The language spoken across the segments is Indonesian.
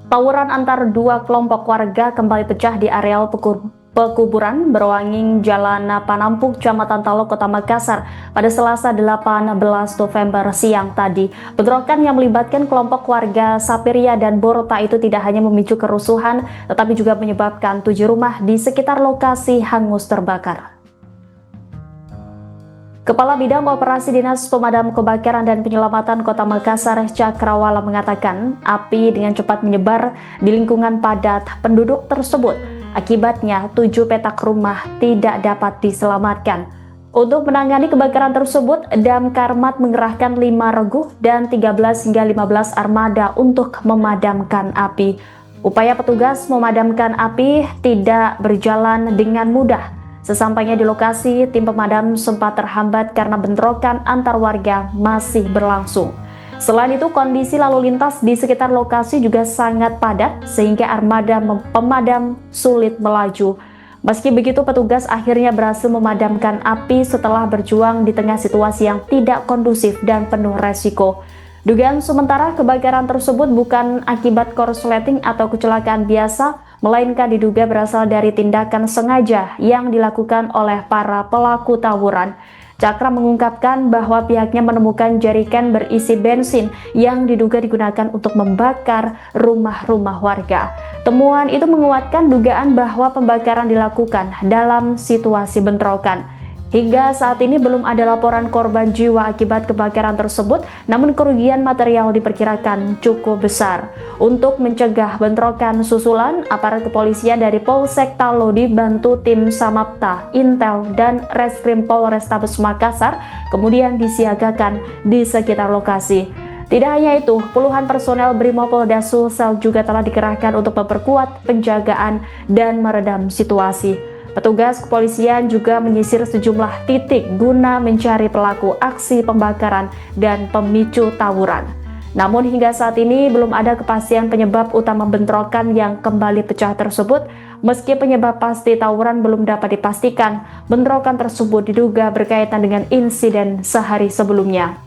Tawuran antar dua kelompok warga kembali pecah di areal pekuburan Berwanging, Jalan Panampuk, Kecamatan Talo, Kota Makassar pada Selasa 18 November siang tadi. Bentrokan yang melibatkan kelompok warga Sapiria dan Borota itu tidak hanya memicu kerusuhan, tetapi juga menyebabkan 7 rumah di sekitar lokasi hangus terbakar. Kepala Bidang Operasi Dinas Pemadam Kebakaran dan Penyelamatan Kota Makassar, Cakrawala, mengatakan api dengan cepat menyebar di lingkungan padat penduduk tersebut. Akibatnya 7 petak rumah tidak dapat diselamatkan. Untuk menangani kebakaran tersebut, Damkarmat mengerahkan 5 regu dan 13 hingga 15 armada untuk memadamkan api. Upaya petugas memadamkan api tidak berjalan dengan mudah. Sesampainya di lokasi, tim pemadam sempat terhambat karena bentrokan antar warga masih berlangsung. Selain itu, kondisi lalu lintas di sekitar lokasi juga sangat padat sehingga armada pemadam sulit melaju. Meski begitu, petugas akhirnya berhasil memadamkan api setelah berjuang di tengah situasi yang tidak kondusif dan penuh resiko. Dugaan sementara kebakaran tersebut bukan akibat korsleting atau kecelakaan biasa, melainkan diduga berasal dari tindakan sengaja yang dilakukan oleh para pelaku tawuran. Cakra mengungkapkan bahwa pihaknya menemukan jerigen berisi bensin yang diduga digunakan untuk membakar rumah-rumah warga. Temuan itu menguatkan dugaan bahwa pembakaran dilakukan dalam situasi bentrokan. Hingga saat ini belum ada laporan korban jiwa akibat kebakaran tersebut, namun kerugian material diperkirakan cukup besar. Untuk mencegah bentrokan susulan, aparat kepolisian dari Polsek Talo dibantu tim Samapta, Intel, dan Reskrim Polrestabes Makassar kemudian disiagakan di sekitar lokasi. Tidak hanya itu, puluhan personel Brimopolda Sulsel juga telah dikerahkan untuk memperkuat penjagaan dan meredam situasi. Petugas kepolisian juga menyisir sejumlah titik guna mencari pelaku aksi pembakaran dan pemicu tawuran. Namun hingga saat ini belum ada kepastian penyebab utama bentrokan yang kembali pecah tersebut. Meski penyebab pasti tawuran belum dapat dipastikan, bentrokan tersebut diduga berkaitan dengan insiden sehari sebelumnya.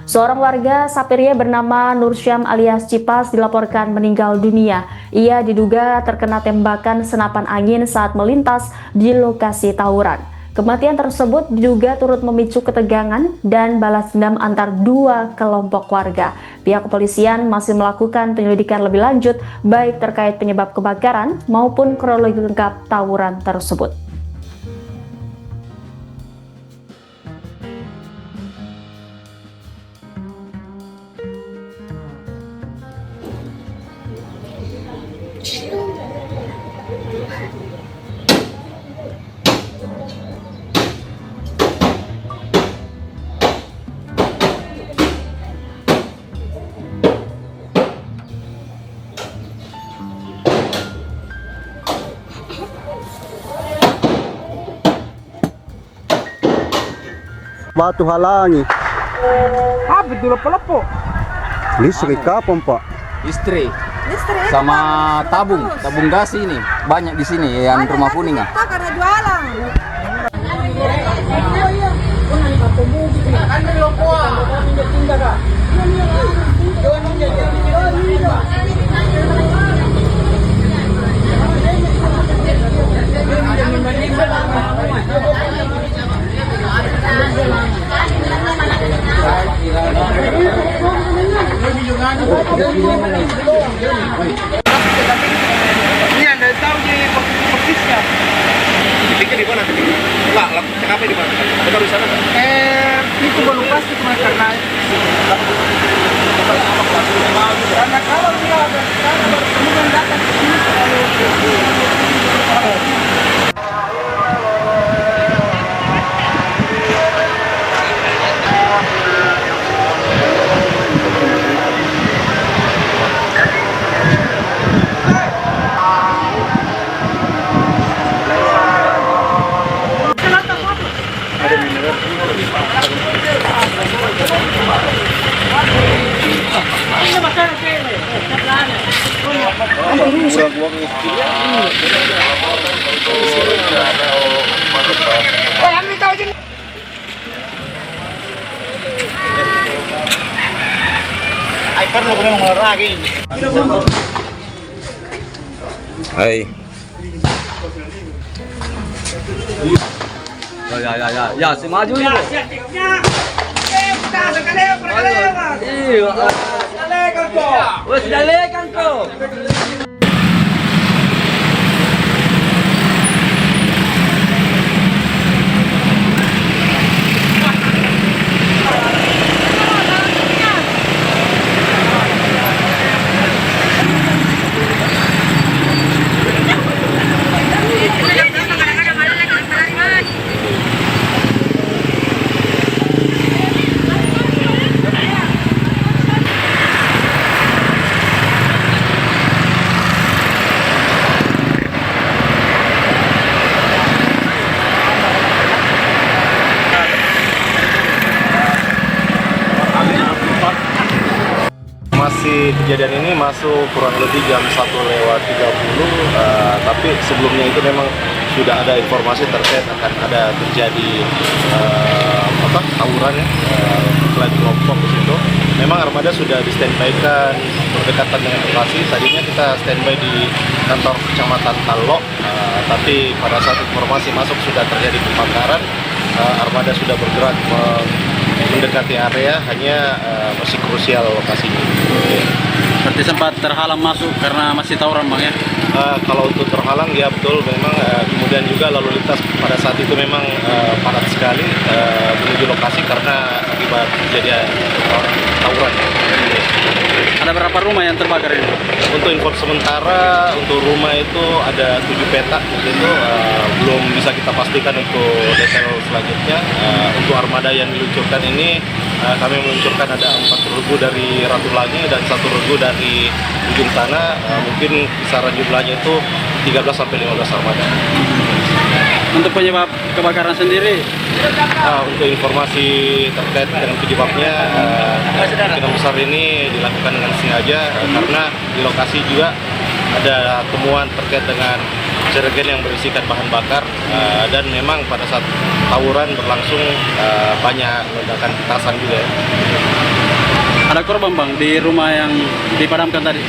Seorang warga Sapiria bernama Nursyam alias Cipas dilaporkan meninggal dunia. Ia diduga terkena tembakan senapan angin saat melintas di lokasi tawuran. Kematian tersebut diduga turut memicu ketegangan dan balas dendam antar dua kelompok warga. Pihak kepolisian masih melakukan penyelidikan lebih lanjut baik terkait penyebab kebakaran maupun kronologi lengkap tawuran tersebut. Batu halangi. Apa itu lepo-lepo? Listrik kapan, Pak? Listrik. Listrik Sama tabung gas ini. Banyak di sini yang rumah kuning ya. karena jualan. Ini Anda tahu di persisnya. Dipikir di mana tadi? Lah, kenapa di mana? Ada tahu di sana kan? Itu belum pasti cuma karena kalau dia ada kemudian datang ke sini Perlu memang olahraga. Hai. Ya, si maju ini. Iya. Wes dalekan kau. Masih kejadian ini masuk kurang lebih jam 1:30, tapi sebelumnya itu memang sudah ada informasi terkait akan ada terjadi tawuran ya, selain kelompok di situ. Memang armada sudah di standby-kan berdekatan dengan lokasi. Tadinya kita standby di kantor kecamatan Talok, tapi pada saat informasi masuk sudah terjadi kebakaran, armada sudah bergerak mendekati area, hanya masih krusial lokasinya. Berarti sempat terhalang masuk karena masih tawuran bang ya? Kalau untuk terhalang ya betul, memang kemudian juga lalu lintas pada saat itu memang padat sekali menuju lokasi karena akibat kejadian tawuran. Ada berapa rumah yang terbakar ini? Untuk info sementara untuk rumah itu ada 7 petak begitu, belum bisa kita pastikan untuk detail selanjutnya. Untuk armada yang diluncurkan ini kami meluncurkan ada 4 regu dari Ratu Langi dan 1 regu dari ujung sana, mungkin kisaran jumlahnya itu 13 sampai 15 armada. Untuk penyebab kebakaran sendiri? Untuk informasi terkait dengan penyebabnya, kemungkinan besar ini dilakukan dengan sengaja karena di lokasi juga ada temuan terkait dengan jerigen yang berisikan bahan bakar, dan memang pada saat tawuran berlangsung banyak ledakan petasan juga. Ada korban bang di rumah yang dipadamkan tadi?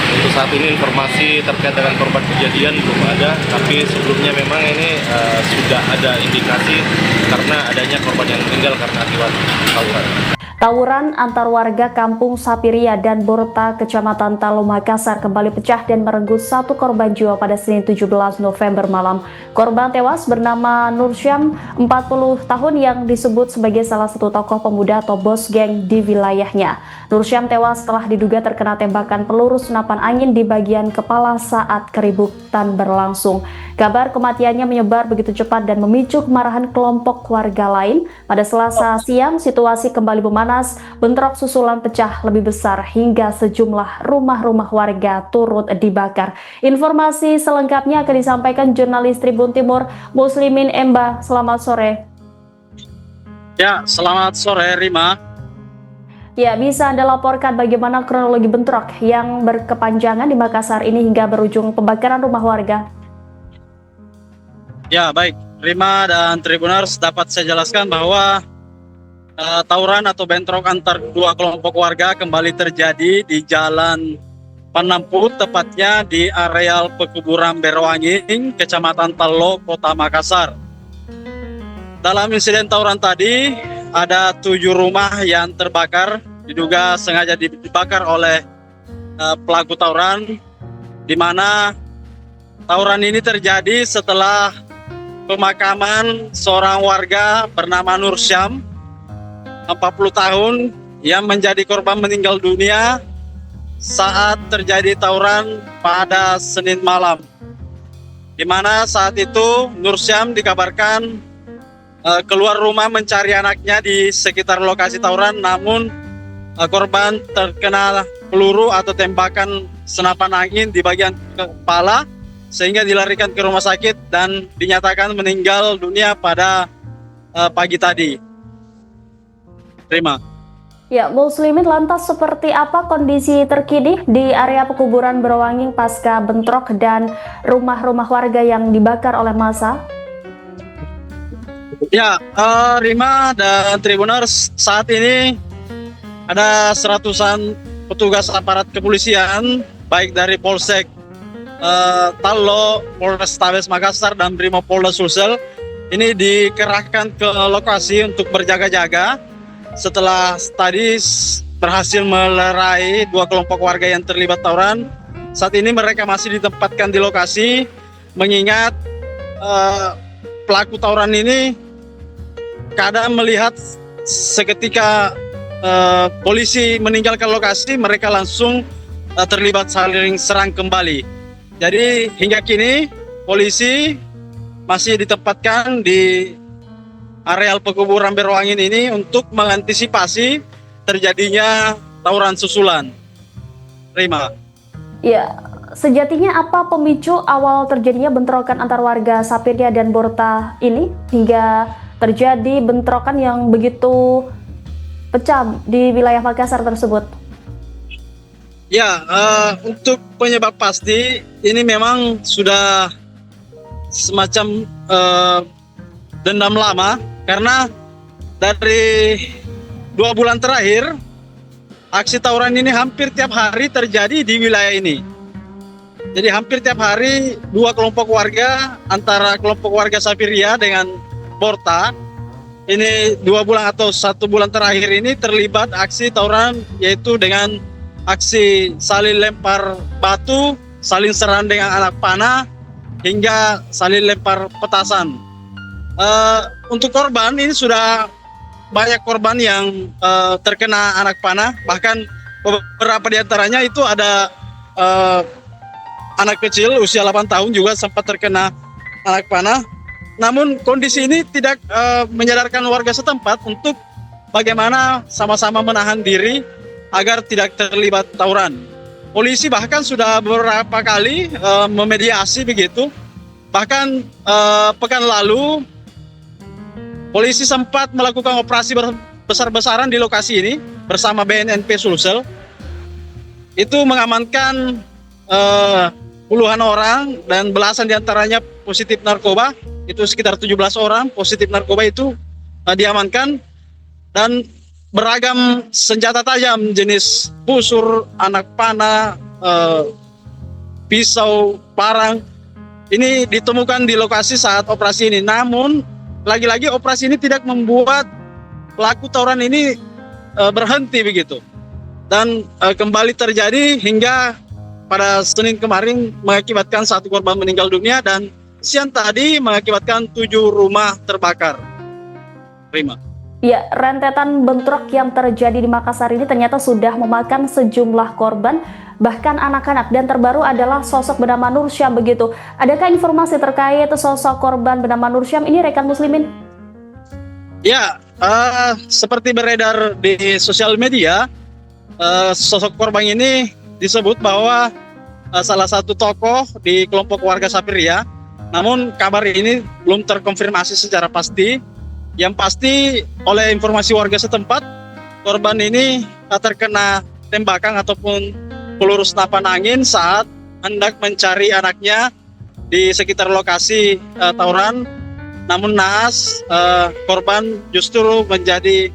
Untuk saat ini informasi terkait dengan korban kejadian belum ada, tapi sebelumnya memang ini sudah ada indikasi karena adanya korban yang meninggal karena akibat tawuran. Tawuran antar warga Kampung Sapiria dan Borta, Kecamatan Talo, Makassar kembali pecah dan merenggut 1 korban jiwa pada Senin 17 November malam. Korban tewas bernama Nursyam, 40 tahun, yang disebut sebagai salah satu tokoh pemuda atau bos geng di wilayahnya. Nursyam tewas setelah diduga terkena tembakan peluru senapan angin di bagian kepala saat keributan berlangsung. Kabar kematiannya menyebar begitu cepat dan memicu kemarahan kelompok warga lain. Pada Selasa siang, situasi kembali memanas, bentrok susulan pecah lebih besar hingga sejumlah rumah-rumah warga turut dibakar. Informasi selengkapnya akan disampaikan jurnalis Tribun Timur, Muslimin Emba. Selamat sore. Ya, selamat sore Rima. Ya, bisa Anda laporkan bagaimana kronologi bentrok yang berkepanjangan di Makassar ini hingga berujung pembakaran rumah warga? Ya, baik. Rima dan Tribuners, dapat saya jelaskan bahwa tawuran atau bentrok antar dua kelompok warga kembali terjadi di Jalan Panampu, tepatnya di areal pekuburan Berwanging, Kecamatan Talo, Kota Makassar. Dalam insiden tawuran tadi, ada 7 rumah yang terbakar, diduga sengaja dibakar oleh pelaku tawuran, di mana tawuran ini terjadi setelah pemakaman seorang warga bernama Nursyam, 40 tahun, yang menjadi korban meninggal dunia saat terjadi tawuran pada Senin malam. Di mana saat itu Nursyam dikabarkan keluar rumah mencari anaknya di sekitar lokasi tawuran, namun korban terkena peluru atau tembakan senapan angin di bagian kepala, sehingga dilarikan ke rumah sakit dan dinyatakan meninggal dunia pada pagi tadi. Terima. Ya, Muslimin, lantas seperti apa kondisi terkini di area pekuburan Berwanging pasca bentrok dan rumah-rumah warga yang dibakar oleh massa? Ya, Rima dan Tribuners, saat ini ada seratusan petugas aparat kepolisian baik dari Polsek Tallo, Polrestabes Makassar dan Brimopolda Sulsel ini dikerahkan ke lokasi untuk berjaga-jaga setelah tadi berhasil melerai 2 kelompok warga yang terlibat tawuran. Saat ini mereka masih ditempatkan di lokasi mengingat pelaku tawuran ini kadang melihat seketika polisi meninggalkan lokasi, mereka langsung terlibat saling serang kembali. Jadi hingga kini polisi masih ditempatkan di areal pekuburan Berwangin ini untuk mengantisipasi terjadinya tawuran susulan. Rima. Ya, sejatinya apa pemicu awal terjadinya bentrokan antar warga Sapiria dan Borta ini hingga terjadi bentrokan yang begitu pecah di wilayah Makassar tersebut? Ya, untuk penyebab pasti ini memang sudah semacam dendam lama karena dari 2 bulan terakhir aksi tawuran ini hampir tiap hari terjadi di wilayah ini. Jadi hampir tiap hari 2 kelompok warga antara kelompok warga Sapiria dengan Borta ini 2 bulan atau 1 bulan terakhir ini terlibat aksi tawuran, yaitu dengan aksi saling lempar batu, saling serang dengan anak panah, hingga saling lempar petasan. Untuk korban ini sudah banyak korban yang terkena anak panah, bahkan beberapa di antaranya itu ada anak kecil usia 8 tahun juga sempat terkena anak panah. Namun kondisi ini tidak menyadarkan warga setempat untuk bagaimana sama-sama menahan diri agar tidak terlibat tawuran. Polisi bahkan sudah beberapa kali memediasi begitu. Bahkan pekan lalu polisi sempat melakukan operasi besar-besaran di lokasi ini bersama BNNP Sulsel. Itu mengamankan puluhan orang dan belasan diantaranya positif narkoba. Itu sekitar 17 orang positif narkoba itu diamankan, dan beragam senjata tajam jenis busur, anak panah, pisau, parang ini ditemukan di lokasi saat operasi ini. Namun lagi-lagi operasi ini tidak membuat pelaku tawuran ini berhenti begitu, dan kembali terjadi hingga pada Senin kemarin mengakibatkan 1 korban meninggal dunia dan siang tadi mengakibatkan 7 rumah terbakar. Rima. Ya, rentetan bentrok yang terjadi di Makassar ini ternyata sudah memakan sejumlah korban, bahkan anak-anak, dan terbaru adalah sosok bernama Nur Syam begitu. Adakah informasi terkait sosok korban bernama Nur Syam ini, rekan muslimin? Ya, seperti beredar di sosial media, sosok korban ini disebut bahwa salah satu tokoh di kelompok warga Sapiria. Namun kabar ini belum terkonfirmasi secara pasti. Yang pasti oleh informasi warga setempat, korban ini terkena tembakan ataupun peluru senapan angin saat hendak mencari anaknya di sekitar lokasi tawuran. Namun naas, korban justru menjadi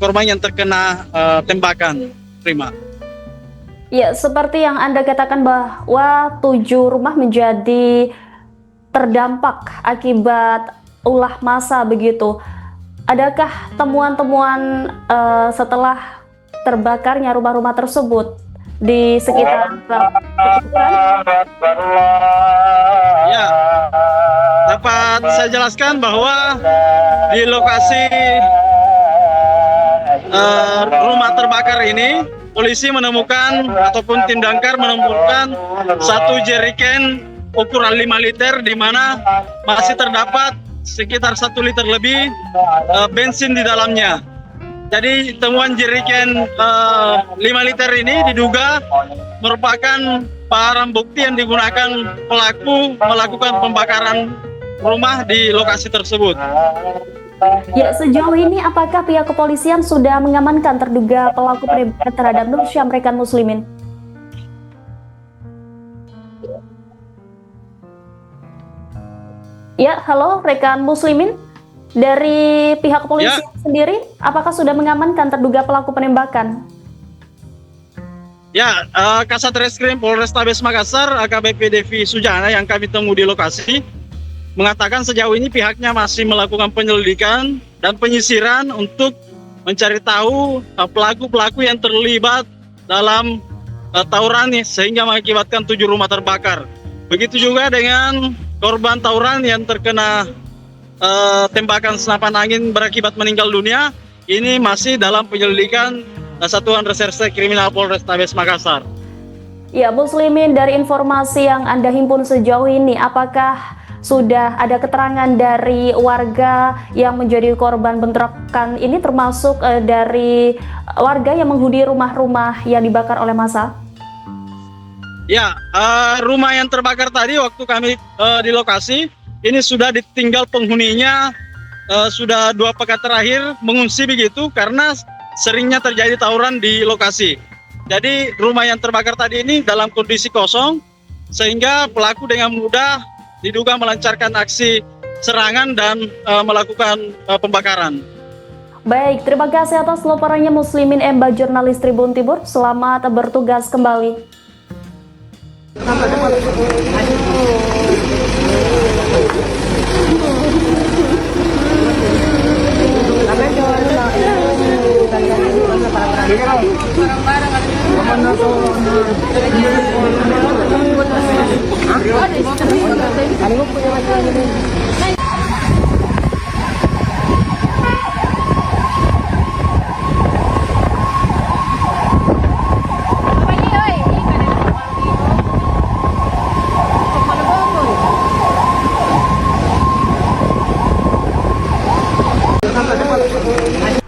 korban yang terkena tembakan. Prima. Ya, seperti yang Anda katakan bahwa 7 rumah menjadi terdampak akibat ulah massa begitu. Adakah temuan-temuan setelah terbakarnya rumah-rumah tersebut di sekitar Ya, dapat saya jelaskan bahwa di lokasi rumah terbakar ini polisi menemukan ataupun tim damkar menemukan 1 jerigen ukuran 5 liter di mana masih terdapat sekitar 1 liter lebih bensin di dalamnya. Jadi temuan jerigen 5 liter ini diduga merupakan barang bukti yang digunakan pelaku melakukan pembakaran rumah di lokasi tersebut. Ya, sejauh ini apakah pihak kepolisian sudah mengamankan terduga pelaku penembakan terhadap Nur Syam, rekan muslimin? Ya, halo rekan muslimin. Dari pihak kepolisian sendiri, apakah sudah mengamankan terduga pelaku penembakan? Ya, Kasat Reskrim Polrestabes Makassar, AKBP Devi Sujana yang kami temui di lokasi, mengatakan sejauh ini pihaknya masih melakukan penyelidikan dan penyisiran untuk mencari tahu pelaku-pelaku yang terlibat dalam tawuran sehingga mengakibatkan 7 rumah terbakar. Begitu juga dengan korban tawuran yang terkena tembakan senapan angin berakibat meninggal dunia. Ini masih dalam penyelidikan Satuan Reserse Kriminal Polrestabes Makassar. Ya, Muslimin, dari informasi yang Anda himpun sejauh ini, apakah sudah ada keterangan dari warga yang menjadi korban bentrokan ini, termasuk dari warga yang menghuni rumah-rumah yang dibakar oleh massa? Ya, rumah yang terbakar tadi waktu kami di lokasi, ini sudah ditinggal penghuninya, sudah 2 pekan terakhir mengungsi begitu karena seringnya terjadi tawuran di lokasi. Jadi rumah yang terbakar tadi ini dalam kondisi kosong, sehingga pelaku dengan mudah diduga melancarkan aksi serangan dan melakukan pembakaran. Baik, terima kasih atas laporannya Muslimin Emba, jurnalis Tribun Timur. Selamat bertugas kembali.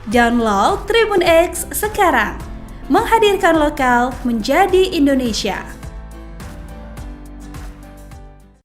Download Tribun X sekarang, menghadirkan lokal menjadi Indonesia.